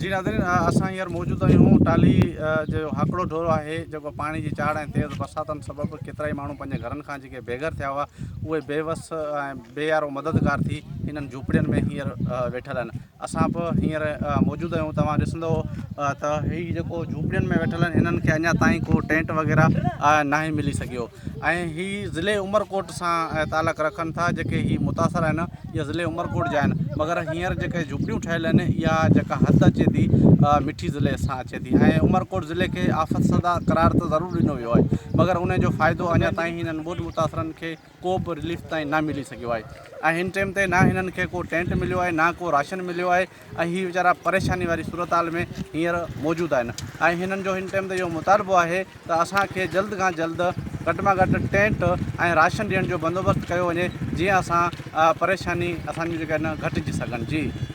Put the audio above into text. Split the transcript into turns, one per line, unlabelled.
जी नाज़रीन, असां हींअर मौजूदु आहियूं टाली जो हाकड़ो ढोरो आहे जेको पाणी जी चाढ़ ऐं तेज़ बरसातनि सबबि केतिरा ई माण्हू पंहिंजे घरनि खां जेके बेघर थिया हुआ उहे बेवस ऐं बेयारो मददगार थी हिननि झूपड़ियुनि में हींअर वेठल आहिनि। असां बि हींअर मौजूदु आहियूं। तव्हां ॾिसंदो त हीउ जेको झूपड़ियुनि में वेठल आहिनि हिननि खे अञा ताईं को टेंट वग़ैरह नाहे मिली सघियो ऐं हीअ ज़िले उमरकोट सां तालुक़ु रखनि था। जेके हीअ मुतासिर आहिनि इहे ज़िले उमरकोट जा आहिनि, मगर हींअर जेके झूपड़ियूं ठहियल आहिनि इहा जेका हद अचे थी मिठी ज़िले सां अचे थी ऐं उमरकोट ज़िले खे आफ़त सदा करार त ज़रूरु ॾिनो वियो आहे, मगर उन जो फ़ाइदो अञा ताईं हिननि ॿुड मुतासिरनि खे को बि रिलीफ ताईं न मिली सघियो आहे ऐं हिन टाइम ते न हिननि खे को टेंट मिलियो आहे, न को राशन मिलियो आहे ऐं हीअ वीचारा परेशानी वारी सूरत हाल में हींअर मौजूदु आहिनि ऐं हिननि जो हिन टाइम ते इहो मुतालबो आहे त असांखे जल्द खां जल्द घटि में घटि टेंट ऐं राशन ॾियण जो बंदोबस्तु कयो वञे जीअं असां परेशानी असांजी जेका आहिनि घटिजी सघनि। जी।